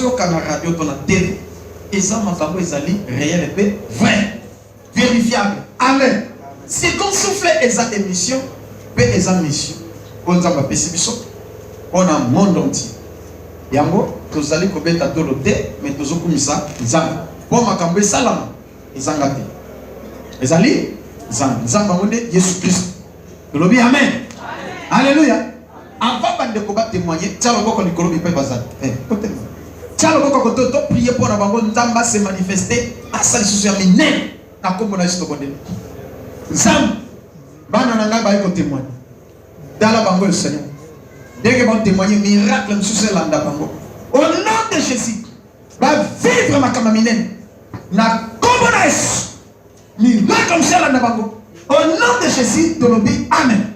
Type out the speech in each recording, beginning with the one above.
bozoyoka na radio to na télé eza makambo ezali réel et vrai vérifiable. Amen. Si qu'on souffle eza émission pe eza mission on nzamba pesi biso on a monde entier yango tozali kobeta tolo te mais tozokumisa nzamba po makambo esalama ezanga te ezali nzamba ngonde Yesu Christ lobi amen. Alléluia. Avant bande ko ba témoigner tialo boko likolo bi pe bazali tialo boko ko to prier pour na bango nzamba se manifester asali susu ya minene na kombo na Yesu bonde nzamba bana na ngai ba ko témoigner dala bango le Seigneur dès que bon témoigner miracle susu landa bango au nom de Jésus va vivre ma kama minene na kombo na Yesu miracle susu landa bango au nom de Jésus de lobi amen.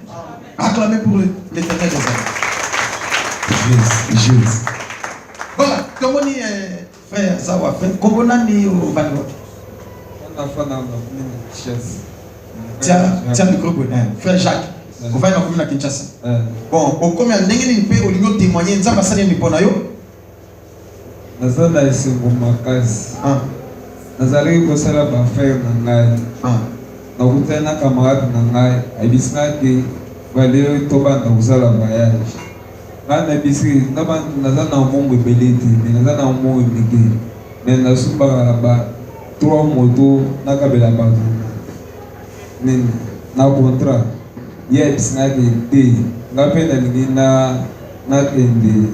Acclamez pour l'éternel des âmes. Jésus. Voilà, comment on dit frère Zawa, frère, comment on dit au Vango? Tiens, le micro, frère Jacques. On va y aller à Kinshasa. Bon, au combien de temps au niveau témoigner, ça va s'aller pour Nayo? Nazala ese bomakas. Nazali ko sala ba frère nangai. Na kutana camarade nangai, abisinga ke Valeu toba na usala voyage. Ngana bisi naba nazana mungu beleti, nazana mungu mike. Na sumba ba 3 moto na kabela ba. Na contrat. Yes na de ngapenda ningina na tende.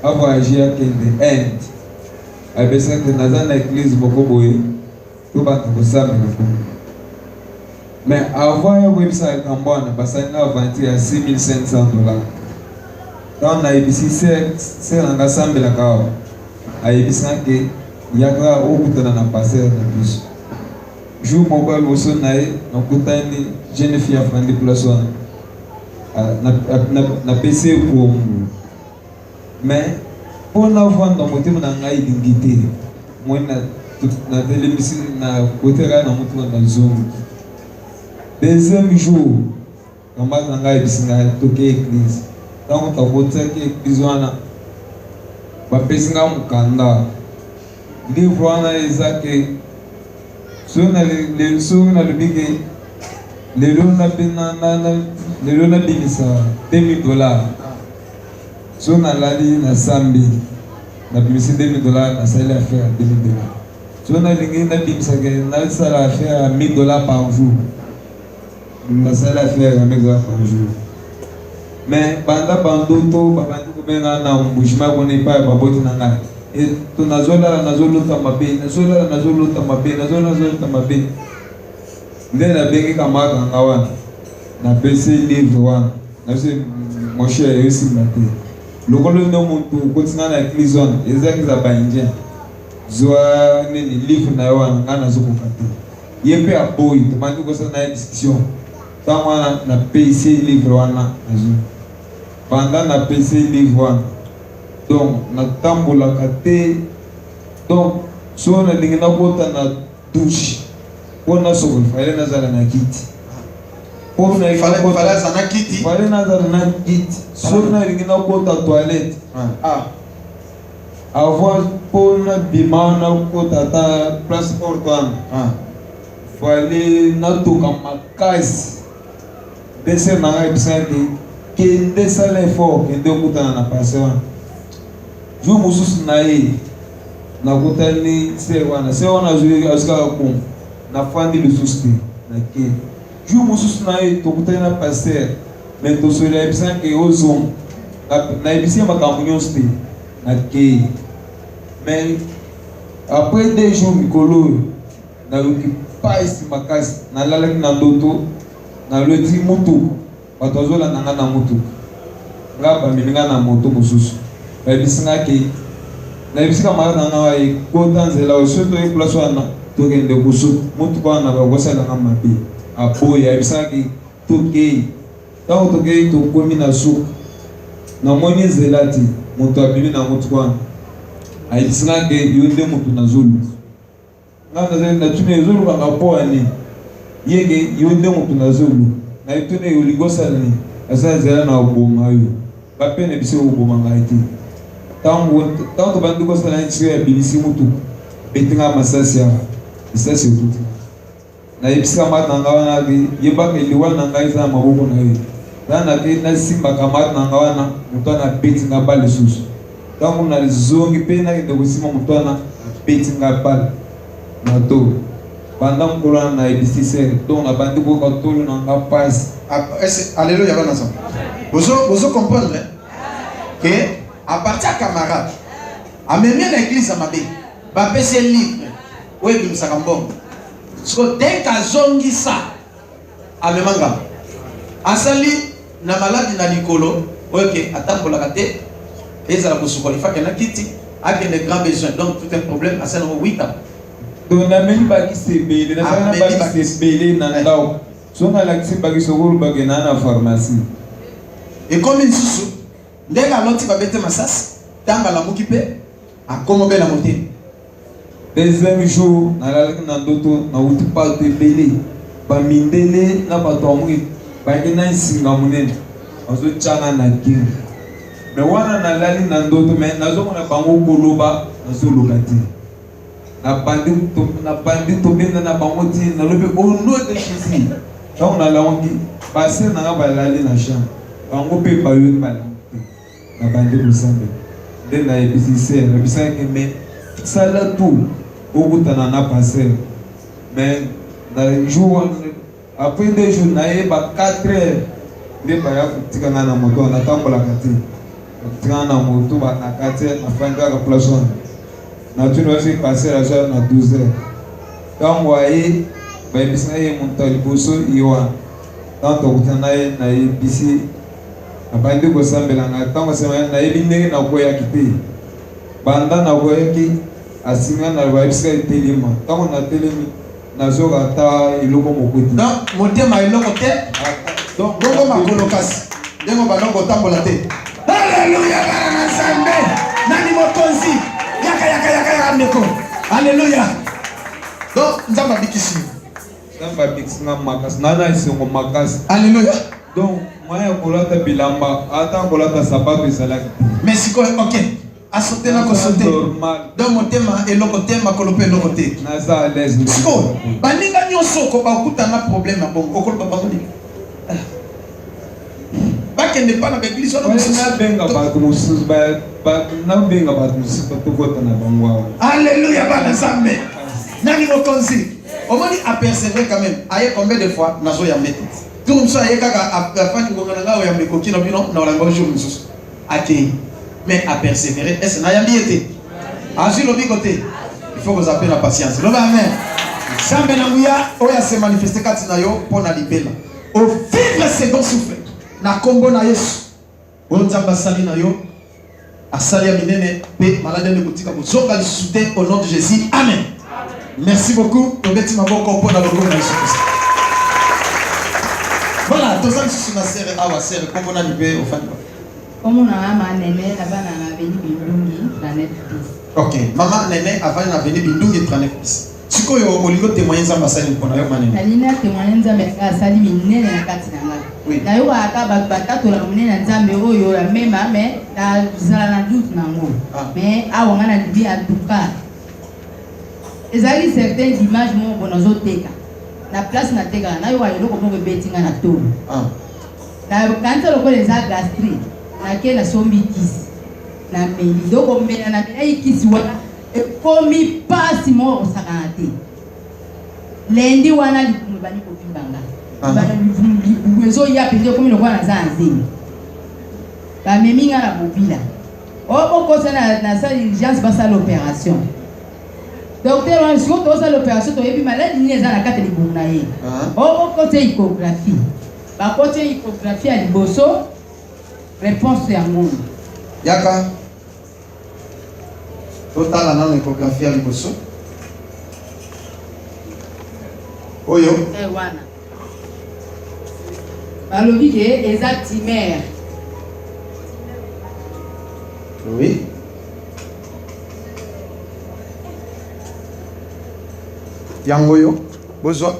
A voyager akende end. Abesa que nazana église bokoboye. Toba kusama mais avoir un website en bonne, parce qu'on a vendu à $6,500. Quand on a ici, c'est un ensemble de la carte. A ici, il y a un peu de temps passé dans le bus. Je vous montre le son naï, donc quand une jeune fille a fait des places, na PC pour mais pour l'avoir dans mon thème, on a une dignité. Moi, na télévision, na côté là, na montre dans Zoom. Deuxième jour, quand on a toqué l'église, quand on a voté l'église, on a fait un kanda. Les voix na ezake, sur na le big, les lois na binisa $2,000. Sur na lali na sambi, na binisa $2,000 na salaire affaire $2,000. Sur na lingi na binisa na salaire affaire $1,000 par jour. Na salaire affaire $1,000 par jour. Mais pendant bandoto, babandu kubenga na umbushima kone pa baboti na ngai. Et to nazola mabe. Ndena bengi kamaka ngawana. Na PC livre wana. Na se mon cher yosi mate. Lokolo no muntu kotina na église wana, ezaki za bainje. Zoa nini livre na wana ngana zokukata. Yepe aboyi, tomandi kosa na discussion. Tama na PC livre wana azu. Pendant na PC livre wana. Donc na tambola kate. Donc so na lingina kota na douche. Pona so fale na zala na kiti. Pona fale na kiti. Fale na zala na kiti. So na lingina kota toilette. Avoir pona bimana kota ta place portoine. Fale na toka makazi. Desse na ngai bisandi kende sala effort kende kutana na passion. Ju mususu na ye na kutani se wana zuri aska ko na fandi lususti na ke. Ju mususu na ye to kutana na pasteur mais to so le bisan ke ozon na bisi makambo nyosti na ke. Mais après 2 jours mikolo na luki paisi makasi na lalaki na ndoto na loti mutu batozola nanga na mutu ngaba milinga na moto mususu babisinga ke na bisika mara nanga wa kota nzela osoto e place wana to kende kusu mutu kwa na bagosala na mabe aboya bisika ke to ke to komi na su na moni zelati mutu abili na mutu kwa ayisinga ke yonde mutu na zulu ngana zenda tune zulu kanga poa ni yege yonde mutu na zulu na itune uligosa ni asa zela na uboma yo bapene biso obomanga ete tango bandu kosala nti ya bilisi mutu betinga masasi ya masasi otuti na yebisika mata na nga wana yebaka eliwa na ngai eza na maboko na ye zana te nasimbaka mata na nga wana moto wana betinga bale lisusu tango na zongi mpe nakende kosima moto wana betinga bale na to banda mokolo wana na yebisi sere donc na bandi koyoka tolo na nga pasi. Alléluia bana ça. Vous comprendre que à partir de camarade à même l'église à mabe ba pese livre ouais bim sakambon so dès ka zongi ça à memanga asali na maladi na likolo OK atambola kate ezala kusukola fa kana kiti avec des grands besoins donc tout un problème asala 8 ans donc na meni ba ki sebele na kana ba ki sebele na ndao so na la ki ba ki sokolo ba ke na pharmacie et comme une sous ndeka loti ba bete masas tanga la mukipe akomobe la moté deuxième jour na la na ndoto na uti pa te bele ba mindele na ba to amuki ba ke na singa munene ozo chana na king me wana na lali na ndoto me nazo mona bango koloba nazo lokati na bandi to benda na bango ti na lobe ono de kisi donc na laongi passer na ba lali na chambre bango pe ba yo ba na bandi kusambe de na ebisi ser ebisa ke me sala tout okutana na passer mais na jour après 2 jours na ye ba 4 heures de ba ya kutika na moto na tambola kati kutika na moto ba na kati na fanga ka place na tu dois passer la journée na 12 heures donc voyez ba ebisa ye monta liboso iwa tant okutana na ye bisi abandi kosambela nga tango sema na yebi ndenge na koya kite banda na koya ki asinga na babisika telema tango na telemi nazoka ta iloko mokoti donc motema iloko te donc bongo makolo kasi ndengo balongo tambola te. Alléluia bana nzambe nani mokonzi yaka ndeko alléluia donc nzamba bikisi nga makasi nana isengo makasi alléluia donc moya kolata bilamba ata kolata sabato ezalaki mais sikoyo ok asote na kosote donc motema eloko te makolo mpe eloko te naza à l'aise sikoyo baninga nyonso ko bakutana problème ya bongo okoloba bango nini bakende pa na baeglise wana nabenga bato mosusu nabenga bato mosusu tokota na bango awa alléluia bana nzambe nani mokonzi omoni apersévérer quand même aye combien de fois nazo ya mete tout le monde aye kaka afani ngonga na ngao ya mikoki na bino na olanga jour mosusu akei mais à persévérer est-ce na yambi été azui lobi côté il faut que vous appelez la patience loba amen zambe na nguya oya se manifester kati na yo pona libela au vivre second souffle na kombo na Yesu onzamba sali na yo asali ya minene pe malade ne kutika bozonga lisusu te au nom de Jésus amen. Merci beaucoup. Tobeti maboko pour la logo na Yesu Christ. Voilà, tous les sous na serre awa serre kombo na libe au fan. Comme on a ma nene là-bas na veni bindungi na Netflix. OK, maman nene avant na veni bindungi na Netflix. Sikoyo molingo témoigner za masali mpona yo manene. Alina témoigner nzambe ka sali minene na kati na nga. Na yo aka batatu la munene na nzambe oyo ya mema mais na zala na doute na ngo. Mais awa nga na libi en tout cas. Ezali certaines images mo bonazo teka. Na place na teka na yo wa eloko mo betinga na tolo. Na kanta loko les gastrique. Na ke na sombi kisi. Na meli doko mbena na meli kisi wana ekomi pasi mo osakana te. Lendi wana likumu bani kopibanga. Bana libuezo ya pende komi lokwa na za nzemi. Ba meminga na bobila. O ko na salle d'urgence basa l'opération. Docteur, on se retrouve à l'opération, tu as vu malade, il y a la carte de Bounaï. Au côté échographie. Par côté échographie à Liboso, réponse c'est un monde. Yaka. Total à l'échographie à Liboso. Oyo. Eh, wana. Balobi que exactement. Oui. Yangoyo bozwa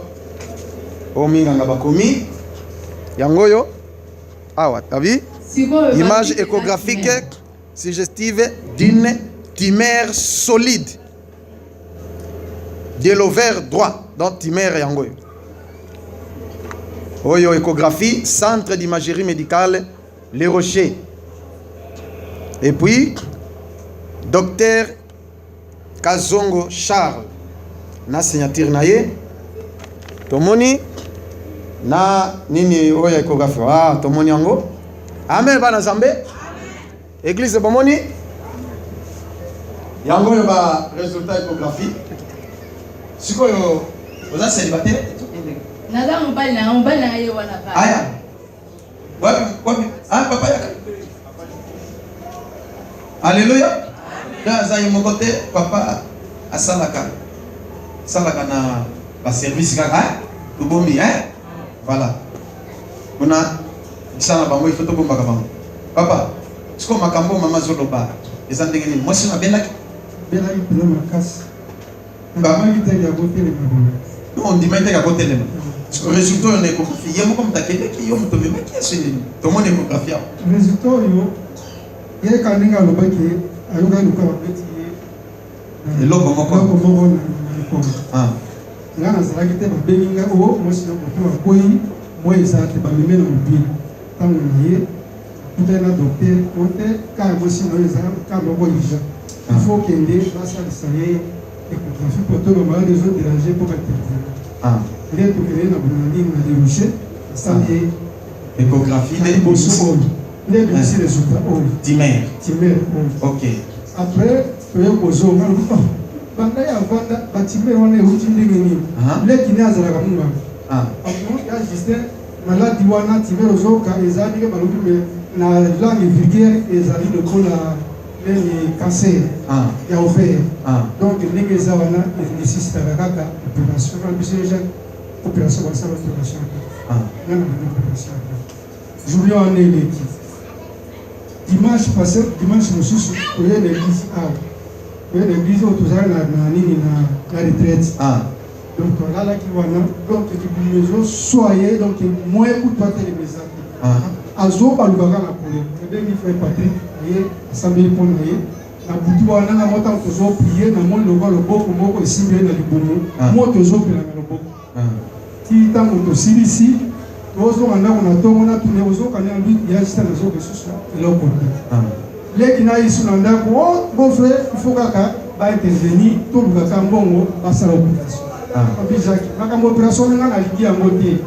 ominganga bakomi yangoyo awa tabi Image échographique suggestive d'une tumeur solide de l'ovaire droit, donc tumeur yango. Oyo échographie, centre d'imagerie médicale, Les Rochers. Et puis, docteur Kazongo Charles, na signature naye, tomoni na nini oyo échographie. Ah, tomoni yango. Amen, bana Zambe. Église bomoni. Yango yo ba résultat échographie. Sikoyo, vous êtes célibataire? Naza mobali na ye wana pa. Aya. Wapi? Ah, papa yaka. Alléluia. Dans un côté, papa a salaka na ba service kaka, lubombi voilà. On a ça ba moi photo bomba kama. Papa, siko makambo mama zoloba. Eza ndenge ni moi sina belaki pelo makasi. Ba mai tete ya côté le mabona. Non, dit maintenant à côté de nous. Le résultat on est échographie. Il y a beaucoup de taquets qui ont tombé mais qui est celui. Tout le monde est échographie. Résultat yo. Il y a quand même le baquet. Ayuka luka wabeti. Et l'autre comment ah. Ngana zalaki te babenga o moi sino ko koyi moi ezate ba memelo mobile. Tango nié. Tout un docteur côté quand moi sino ezala quand mo boyija. Il faut qu'il y ait ça de échographie pour tout le monde les autres dérangés pour intervenir. Ah. Il y a tout qui est dans le rocher. Ça y est. Échographie des bossos. Il y a aussi les résultats. Timer. Ok. Après, il y a un bozo. Bandai avant bâtiment on est routine de gagner. Les qui n'a pas la gamma. Ah. Après, il y a juste maladie wana timer aux autres car les amis que na langue vulgaire les amis le col les cancer. Ah. Il y a ouvert. Ah. Donc les gens wana nécessite la opération. Opération comme ça opération. Ah. Non opération. Julien en est l'équipe. Dimanche passé, dimanche nous sommes au l'église ah. L'église où tous na retraite. Ah. Donc là qui wana donc les maisons soyez donc moins pour toi les maisons. Ah. Azo pa lubaka na kule. Et bien frère Patrick et assemblée pour nous. Na butu wana na mota tozo prier na mon logo loboko moko esimbe na libomo. Mo tozo pela na loboko. Ti tango to silisi tozo wana na tongo na tune ozo kana lui ya sita na zo kesusu eloko. Leki na isu na ndako o bon frère il faut kaka ba intervenir to lubaka mbongo basala opération. Abizaki makambo opération na ligi ya moté.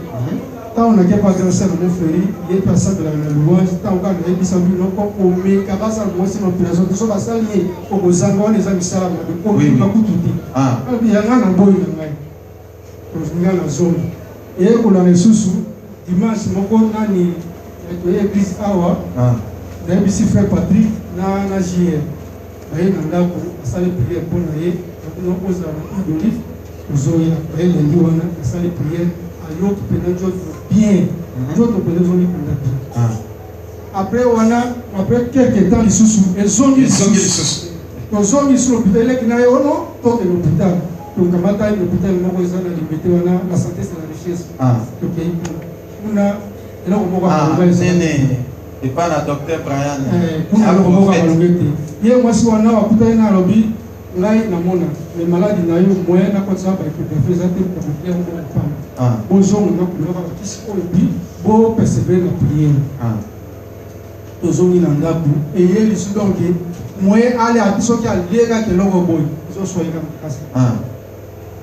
Tant on a qu'à pas grand ça mon frère, il est passé de la louange, tant on a des bisambis non comme au mais kabasa moi c'est l'opération de so basali au bozango les amis ça de ko ba kututi. Ah. Abi yanga na boy na ngai. Tozinga na zone. Et ko na resusu dimanche moko nani église awa. Ah. Na bisi frère Patrick na JR. Aye na ndako asali prière pour na ye, no oza na idolif. Uzoya aye lundi wana asali prière. Alors bien, d'autres personnes bien. Après après quelques temps les sous et zone les sous. Dans zone ils sont l'hôpital qui n'a eu non, tout est l'hôpital. Donc à matin l'hôpital moi ils ont limité la santé c'est la richesse. Donc on a là on va et pas la docteur Brian. On va limiter. Hier moi si on a hôpital na lobby ngai na mona les maladies na yo moyen na kwa sababu ya présenter pour bien une femme. Ah. Bonjour, nous avons dit bon persévérer la prière. Ah. Tozongi na ndaku et il est donc moi aller à ceux qui a lega que logo boy. Ils sont comme ça. Ah.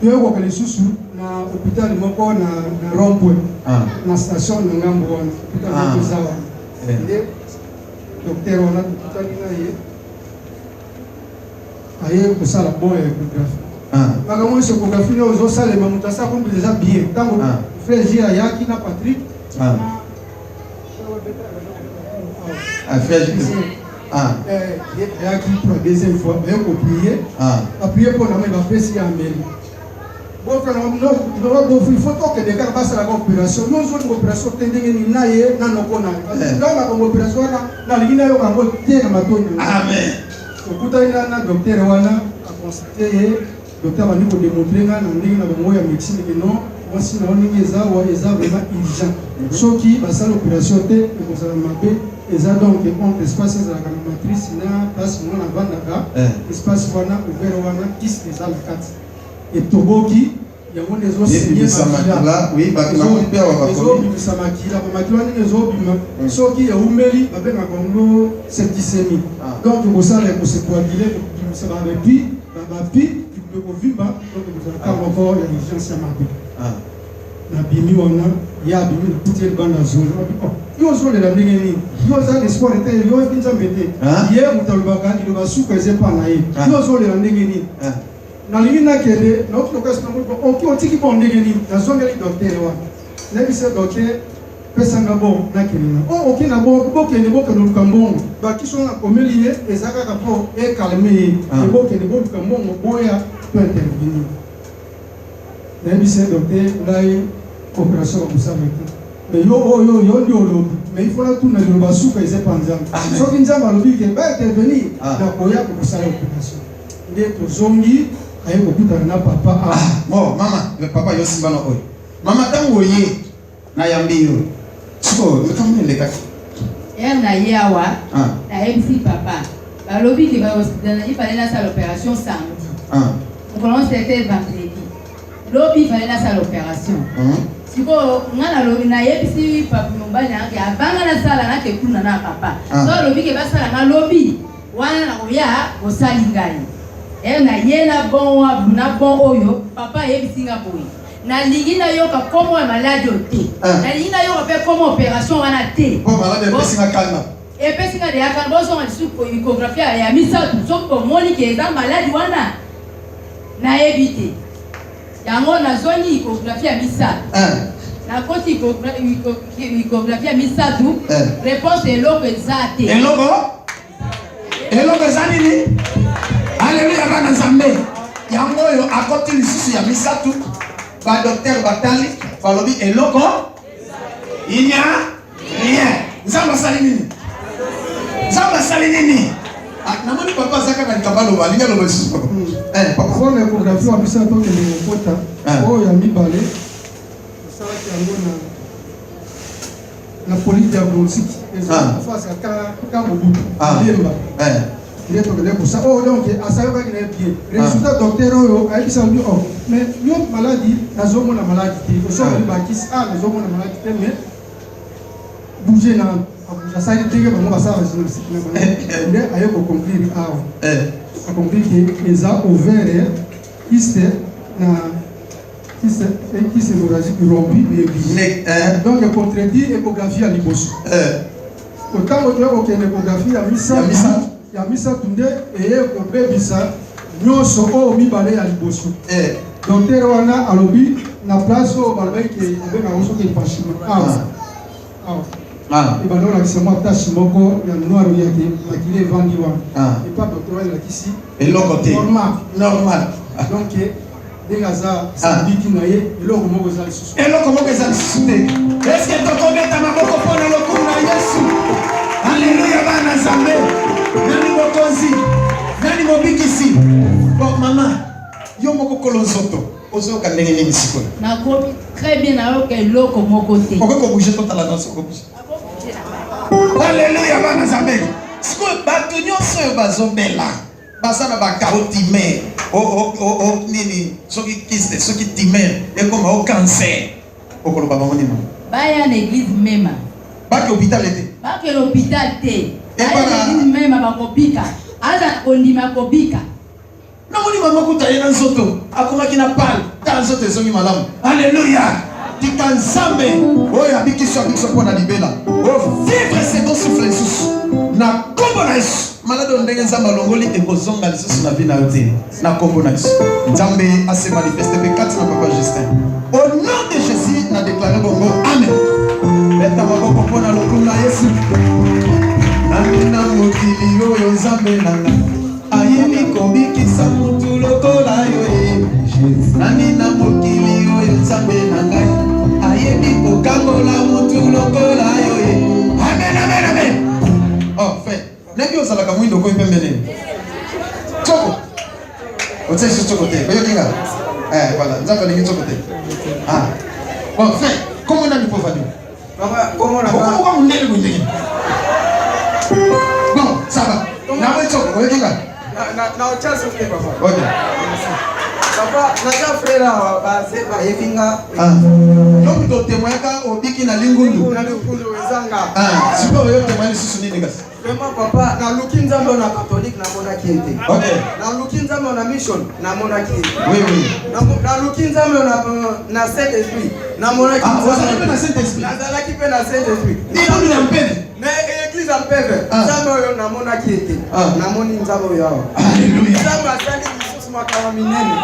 Tu es au Kalesusu na hôpital moko na Rompoint. Ah. Na station na ngambo wana. Hôpital de Zawa. Et docteur on a hôpital na ye. Aye ko sala boy échographie. Makambo ya échographie na ozo sala ma mutasa ko déjà bien. Tango frère Gira yaki na Patrick. Ah. Frère ah. Yaki pour la deuxième fois, mais on prier. Ah. Prier pour la main va faire si amène. Bon frère non il faut que des cas passent la opération. Nous avons une opération tendenge ni naye na nokona. Là la opération na ligina yo kango te na matoni. Amen. Okuta na docteur wana a constaté docteur va nous démontrer na ndenge na bango ya médecine que non moi si na ndenge eza vraiment urgent. Soki basala opération te ko sala mabe eza donc entre espace ezalaka na matrice na place mona navandaka espace wana ouvert wana kisi eza na kati etoboki yango nde ezobimisa makila bamakila wana ndenge ezobima soki eumeli babengaka yango septicémie donc ekosala ekosekoagile ekobimisa bapi ekovimba donc ekozalaka moko ya urgence ya mabe nabimi wana ye abimi nakuti elibanda zolo yo ozolela ndenge nini yo oza l'espoir ete yo epi nzambe te ye moto alobaka liloba suka eza epa na ye yo ozolela ndenge nini nalingi nakende nauti oki otiki bon ndenge nini nazongeli docteur wana nayebisa docteur pesanga bon nakende na oki na bokende oluka mbongo bakiso na komeli ye eza kaka mpo ekalme ye ebokende boluka mbongo boya to intervenir nayebisa docteur ngai opération bamusala te mais yo ndi olobi mais il faut la tuna liloba suka eza epa nzambe soki nzambe alobi ke baintervenir nakoya kokosala opération nde tozongi aye kokutana na papa bon mama papa yo simbana oyo mama ntango oye nayambi yo siko mekamonelekaki na ye awa nayebisi papa balobi ke ifale nasala opération samedi mokolo c'était vendredi lobi ifale nasala opération siko nga nalobi nayebisi papa mobali nake avanga nasala nake kuna na papa so alobi ke basala nga lobi wana nakoya osali ngai na ye na bon oyo papa yebisinga boye nalingi nayoka komo ya maladi o te nalingi nayoka mpe komo opération wana te epesinga deyaka bozonga lisusu ecografia ya misato soki bomoni ke eza maladi wana nayebi te yango nazongi ecografia ya misato nakoti ecografia ya misato réponse eloko eza te eloko eza nini. Alléluia bana nzambe yango yo akoti lisusu ya misatu ba docteur batali balobi eloko inya rien nzamba sali nini namoni papa zaka na kabalo balinga lo lisusu papa kwa ecografie wa misatu ke ni kota oyo ya mibale sala yango na polydiagnostique face à mobutu lemba il est tombé pour ça donc à ça va qu'il est bien résultat docteur oyo ayebisa lui mais yo maladie nazomo na maladie te so li bakis nazomo na maladie te mais bouger na abuja ça il dit que bon ça va sur le site mais ayo ko conclure a conclure que les a ouvert kyste hémorragique rompu et donc contredit échographie à liboso autant que échographie à misa ya misatu nde eye kobebisa nyonso oyo mibale ya liboso docteur wana alobi na place oyo balobaki ke abengaka soki epashima ebanda olakisa mwa tache moko ya noir oyake makili evandi wana epa docteur wana elakisi eloko te normal donc ndenge aza sabiki na ye eloko moko eza lisusu te eske tokobeta maboko mpona lokumu na yesu. Alléluia bana nzambe nani mokonzi nani mobikisi. Bon mama yo moko kolonzoto ozoka ndenge nini sikoyo nakomi très bien nayoka eloko moko te okoko bouger totala na soko bouger. Alléluia bana nzambe sikoyo bato nyonso oyo bazobela baza na bakaotime nini soki kiste soki timer ekoma o cancer okoloba bango nini baya na église mema bake hôpital ete bake l'hôpital te baya mema bakobika aza kondima kobika namoni mama kuta ye na nzoto akomaki na pale ta nzoto ezongi malamu. Alléluia tika nzambe oyo abikisi abikiso mpo na libela ovivre second souffle lisusu na kombo na yesu. Malade ndenge nzambe alongoli ekozonga lisusu na vie na yo te na kombo na yesu. Nzambe ase manifeste pe kati na papa Justin au nom de Jésus na déclaré bongo amen. Beta maboko mpona lokumu na yesu. Nani na mokili oyo nzambe nanga ayemi kobikisa mutu lokola yo nani na mokili oyo nzambe nanga ayemi kokangola mutu lokola yo amen amen amen. Oh fait nebi ozalaka mwindo koyi pembele choko otesi choko te oyokinga voilà nzambe alingi choko te bon fait comment nani po vadu papa comment na munene Bon, ça va. Na uchasi uke papa. Ok. Papa, naja frère base ba yevinga. Donc to témoignaka obiki na lingundu. Na lingundu wezanga. Sipo yo témoigner susu nini gas. Vraiment papa, na luki nzambe na catholique na mona kiete. Ok. Na luki nzambe na mission na mona kiete. Oui oui. Na luki nzambe na Saint Esprit. Na mona kiete. Ah, vous avez na Saint Esprit. Na zalaki pe na Saint Esprit. Ni na mpende. Na église en peve. Nzambe oyo na mona kiete. Na moni nzambe oyo. Alléluia. Nzambe asali makawa minene.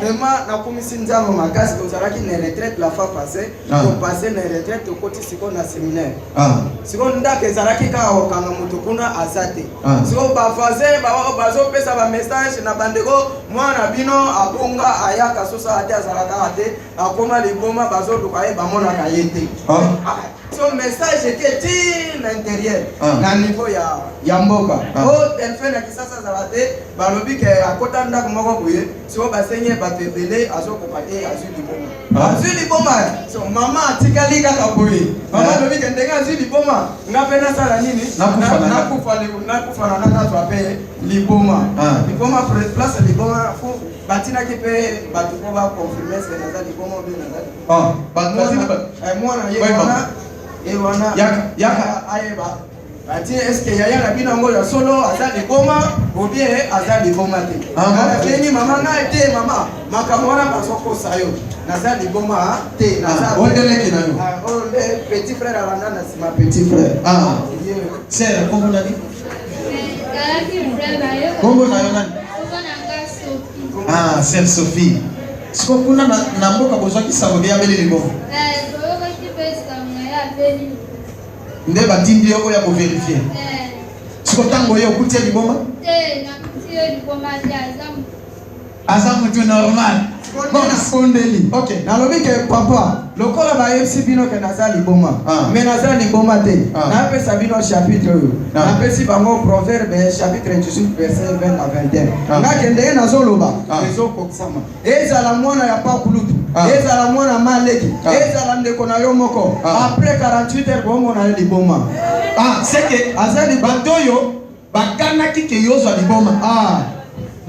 Vraiment nakomisi nzambe makasi kozalaki na retraite la fois passée. Pour passer na retraite okoti siko na séminaire. Siko ndaka ezalaki kaka okanga moto kuna azate. Siko bafaze bazopesa ba message na bandeko mwana bino abonga ayaka sosa ate azalaka ate akoma liboma bazoluka ye bamonaka ye te. So message était til l'intérieur na niveau ya mboka. Elle fait na kisasa zalate balobi ke akota ndako moko boye so basenye batebele azokopate azui liboma. Azui liboma. So mama atikali kaka boye. Mama lobi ke ndenga azui liboma. Ngapena sala nini? Nakufa na nanga twape liboma. Liboma place liboma fo batina ki pe batuko ba confirmer ce naza liboma bi naza. Mwana ye wana ewana yaka ayeba ati eske yaya na bina ngo ya solo azali boma ou bien azali boma te beni mama na te mama makamwana basoko sayo nazali boma te nazali ondeleki na yo le petit frère alanda na sima petit frère c'est comment on a dit Kombo na yo nani sœur Sophie siko kuna na mboka bozwaki sango ya beli liboma nde batindi yo ya kovérifier siko tango yo okutia liboma aza mutu normal Kondeli. Ok. Nalobi ke papa, lokola ba FC bino ke nazali liboma. Mais nazali liboma te. Na pesa bino chapitre yo. Na pesi bango proverbe chapitre 18 verset 20 à 21. Na kende nazoloba, ezo koksama. Ezala mwana ya pakulutu. Ezala mwana maleki. Ezala ndeko na yo moko. Après 48 heures bongo na liboma. C'est que azali bandoyo bakanaki ke yozo liboma.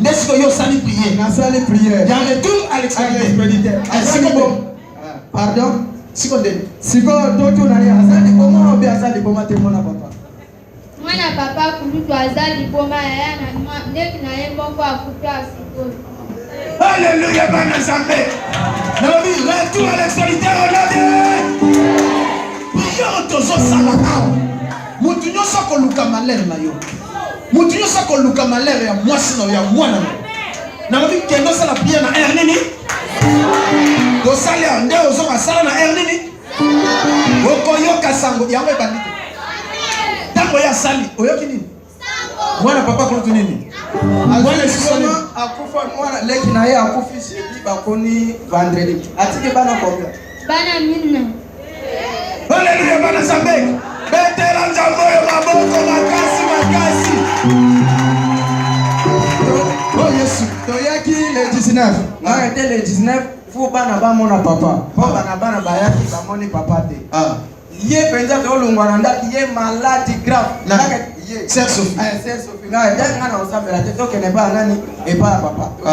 N'est-ce que yo sali prier? Na sali prier. Il y a un retour à l'expéditeur. Pardon? Siko toto na ya azali boma obi azali boma te mona papa. Mwana papa kulutu azali boma ya na ndeki na ye moko akuta siko. Alléluia bana Zambé. Nabi retour à l'expéditeur on prière tozo salaka. Mutu nyoso ko luka malere na yo. Mutu nyoso ko luka malere ya mwasi na ya mwana. Nabi kendo sala prière na air nini? Do sala nde ozo masala na air nini? Okoyoka sango yango ebandite. Tango ya sali oyoki nini? Sango. Mwana papa kulutu nini? Mwana sisoma akufa mwana leki na ye akufi shedi bakoni vendredi. Atike bana combien? Bana minna. Alléluia bana Zambé. Betela nzambo yo maboko makasi. Oh Yesu. Toyaki le 19. Na était le 19 faut bana ba mona papa. Po bana bayaki ba moni papa te. Ye penza to lungwana ndaki ye malade grave. Naka ye. Sœur Sophie. Sœur Sophie. Na ngana osambela te to kene ba nani e ba papa. To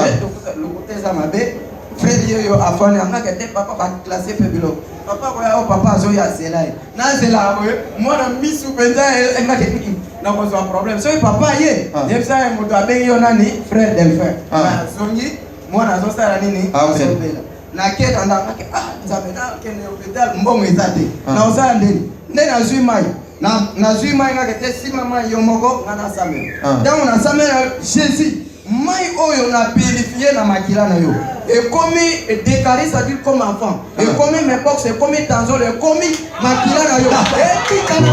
lokuteza mabe. Frère yo afani amaka te papa ba classer pe bilo. Papa kwa o papa zo ya zelai. Na zela mwana misu penza ngake na ko so problème. So papa ye. Yebisa moto abengi yo nani frère Delphin. Na zongi mwana zo sala nini? Sobela. Na keta ndangake nzamena kene hospital mbongo ezate. Na osala ndeni. Ndeni azui mai. Na zui mai ngake te sima mai yo moko ngana samela. Donc na samela Jésus mai oyo na purifier na makila na yo. Et comme déclaré ça dit comme enfant. Et comme mes box et comme tension et comme makila na yo. Et puis kana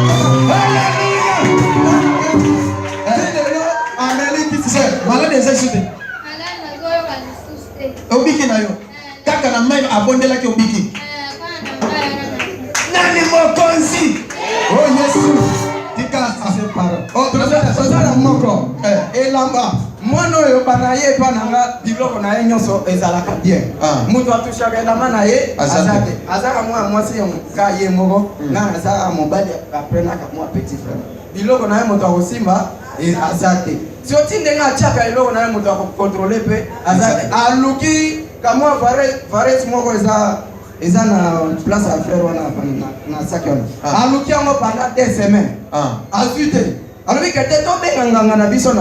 malade ezasude. Malade na goyo ka suste. Obiki na yo. Kaka na mai abondela ki obiki. Nani mokonzi? Oh Yesu. Tika asepara. Oh tozala moko. Elamba. Mwana oyo bana ye pa nanga biloko na ye nyonso ezalaka bien. Mutu atushaka elamba na ye azaka mwa mwasi ka ye moko na azaka mobali aprenaka mwa petit frère. biloko na ye moto akosimba aza te si oti ndenge atiaka eloko na ye moto akokontrole mpe aza te aluki kamwa varese moko eza na place ya frère wana na saki wana aluki yango pendant 2 semaines azwi te alobi ke te tobenga nganga na biso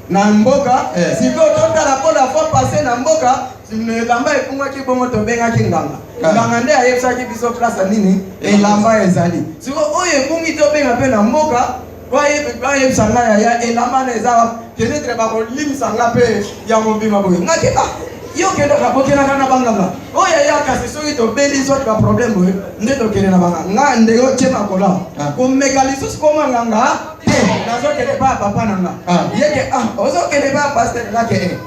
na mboka sikoyo totala mpo la fois passé na mboka elamba ekungaki bongo tobengaki nganga nde ayebisaki biso place ya nini elamba ezali sikoyo oyo ekungi tobenga mpe na mboka bayebisa ngai ya elamba na eza peut-être bakolimisa nga mpe ya mobima boye ngaki yo kendaka bokelaka na banganga oyo ya kasi soki tobeli soki baproblème oyo nde tokende na banganga nga nde otie makola komeka lisusu komanganga te nazokende pa papa na nga yeke ozokende pa paster ngake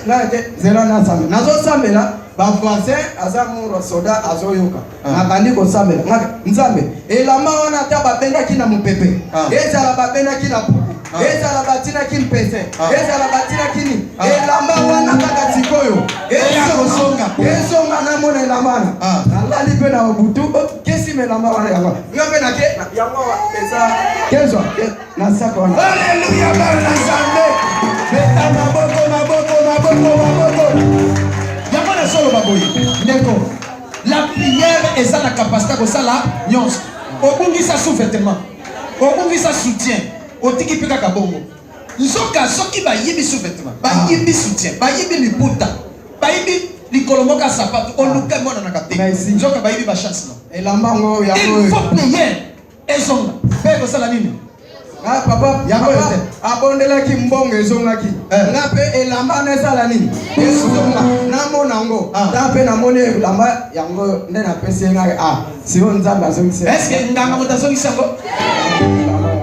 ngake zela nasambela nazosambela bavoisin aza muro soda azoyoka nakandi kosambela ngake nzambe elamba wana ata babengaki na mopepe ezala babengaki na puku ezala batinaki mpese ezala batinaki nini elamba wana kaka sikoyo ezonga namona elamba wana nalali mpe na butu kesima elamba wana yango nga mpe nake yango eza kezwa na saka wana alleluya bana nzambe beta maboko yango na solo baboyi ndeko la prière eza na capacité kosala nyonso obungisa sous-vêtement obungisa soutien otiki mpe kaka bongo nzoka soki bayibi sous-vêtement bayibi soutien bayibi liputa bayibi likolo moko ya sapato oluka emonanaka te nzoka bayibi bachance na elamba ngo yango il faut prier ezonga mpe kosala nini papa abondelaki mbongo ezongaki nga mpe elamba na esala nini ezonga namona yango ta mpe namoni elamba yango nde napesi ngai sio nzambe azongisi eske nganga moto azongisi yango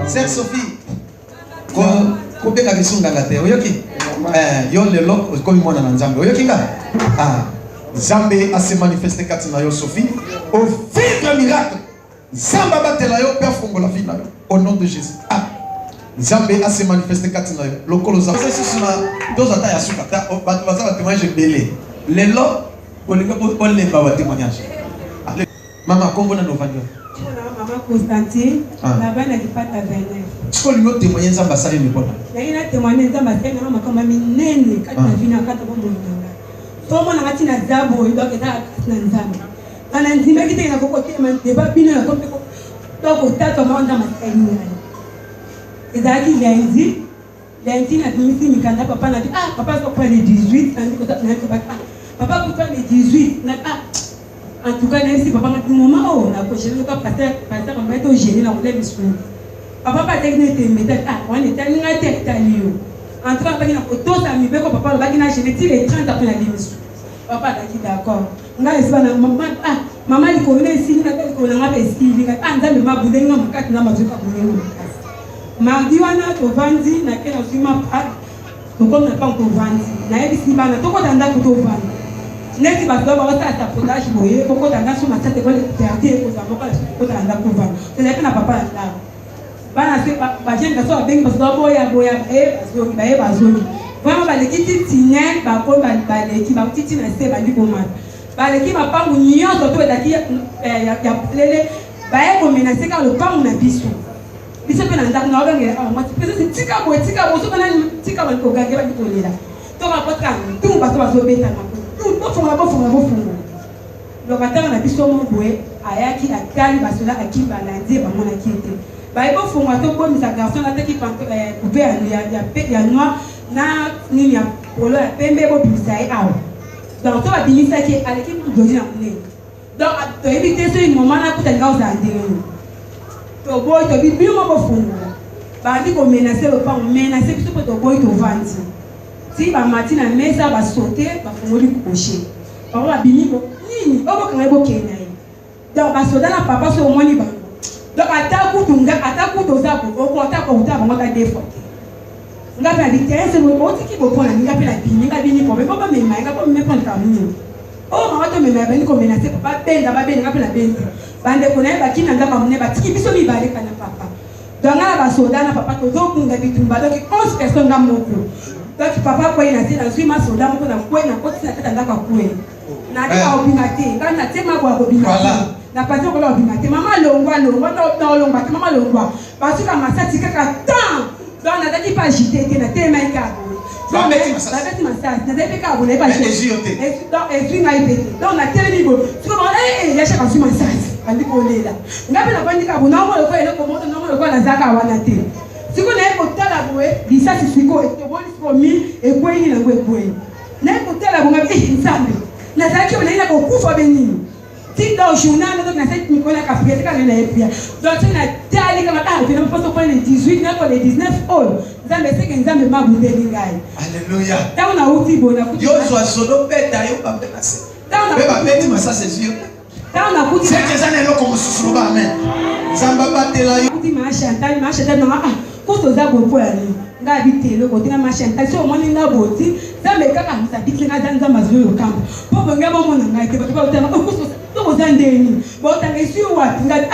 sœur Sophie kobengaka esu nganga te oyoki yo lelo okomi mwana na nzambe oyoki nga nzambe ase manifeste kati na yo Sophie ovivre miracle nzambe abatela yo mpe afongola vie na yo au nom de Jésus nzambe ase manifeste kati na yo lokolo lisusu na tozata ya suka ta bato baza batémoignage ebele lelo olinga olemba batémoignage mama kombo na novandi Maman Constantine, là-bas, elle n'a pas ta veine. Tu peux lui témoigner ça, ça lui répond. Il a témoigné ça, parce que maman comme mamie nene, quand tu viens quand tu vas mourir. Tout le monde a dit na zabo, il doit être na zabo. On a dit mais qui est na côté, mais tu vas bien comme donc au tas comment on a ma et ça dit lundi na mimi mikanda papa na dit papa faut prendre les 18, on dit que ça papa faut prendre les 18, na en tout cas, même si papa m'a dit moment où on a coché le cas pasteur on va être gêné là on lève sur papa pas technique mais on était à tête talio en tout cas pas na photo ça mi be ko papa le bagina gêné ti les 30 après la démission papa a dit d'accord nga esi bana maman il connaît ici na ko na ba esti nzambe mabude nga makati na mazuka bunyengo mardi wana to vandi na kena sima pa to comme na pas ko vandi na yebi bana to ko tanda ko to vandi neti bato bakosala tapodage boye kokotanga so matete kole perdre kozamboka kotanda kova tozalaki na papa ya ndako bana se bajenga so babengi bato boya baye bazongi vraiment baleki titine bakomi baleki bakotiti na se bandi komata baleki bapangu nyonso to ezalaki ya lele baye komenase kaka lopangu na biso mpe na ndako na obengela mwati mpe tika boye so bana tika balikogange bandi kolela to bapotka ntungu bato bazobetana bofunga donc atanga na biso mo boye ayaki atali basola akimba landi bamonaki ete baye bofunga to bomisa garçon ataki coupe ya noir na nini ya polo ya pembe bobimisa ye awa donc to babimisaki aleki dozi na monene donc toyebi te so moment na kutalika ozala ndenge toboyi tobi bino mo bofungola bandi komenase lopango menase biso mpo toboyi tovandi si bamati na mesa basote bafungoli koche bango babimi nini oyo bokanga bokende ye donc basoda na papa so omoni bango donc ata kutu oza okota kouta bango ta defo nga mpe na ditese otiki bopona ninga mpe na bini nga bini pobe po bamema nga po mepondeka mini oyo bango tomema bandi komenase papa benda babende nga mpe na bendi bandeko na ye bakini na ndako mone batiki biso mibale kana papa donc nga na basoda na papa tozobunga bitumba donc 11 personnes nga moko donc papa kwa ina tena zwi masoda moko na kwe na koti na tata ndaka kwe na obimate ngana tema kwa obimate na pati ko obimate mama longwa na olongwa te mama longwa basuka masati kaka tan donc na tati pas jité na tema ikabo donc beti masasi na tati kabo na pas jité donc ezwi ngai beti donc na tele nibo siko ba ya shaka su masasi andi ko lela ngabe na bandi kabo na mo ko ele ko mo na mo ko na zaka wana te siko na ko tala boe disasi siko e to boni siko mi e ko ni na ko e ko na ko tala bo ngabe nzambe na zaki ona ina ko kufa benini ti do journal na cette Nicolas Caprier ka na epia donc na tali kama vina mposo kwa le 18 na kwa le 19 all nzambe seke nzambe mabude lingai alléluia ta una uti bona kuti yo zo solo peta yo ba peta se ba peti masasa zio ta una kuti c'est que ça ne lo comme sous ba amen zamba batela yo kuti ma chantal na ko to za bo kwa ni nga bitelo ko tina ma chantal so moni na boti nzambe kaka mtabiki na nzamba zo yo kamba po bonga bo mona ngai ke ba utana ko to zandeni bo tanga isi wapi ngati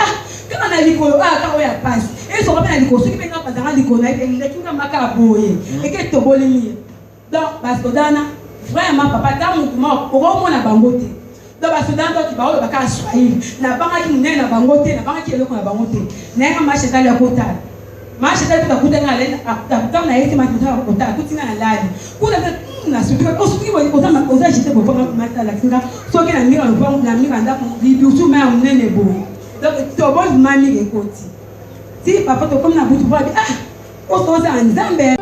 kama na likolo ka oya pasi eso kama na likolo soki benga pazanga likolo na ile kinga maka boye eke to bolini donc basodana vraiment papa ta mutu ma ko mona bango te donc basodana to ba o ba ka swahili na banga ki nene na bango te na banga ki eloko na bango te na nga ma chetali ya kota ma chetali to kuta nga le ta na yeti ma kuta kota kutina na lali kuta na suki ko suki ko ta ma ko za jite bo panga mata la kinga soki na mira no na mira nda ko bibiusu ma nene bo donc to bon mami ekoti ti papa to comme na butu ba o to za nzambe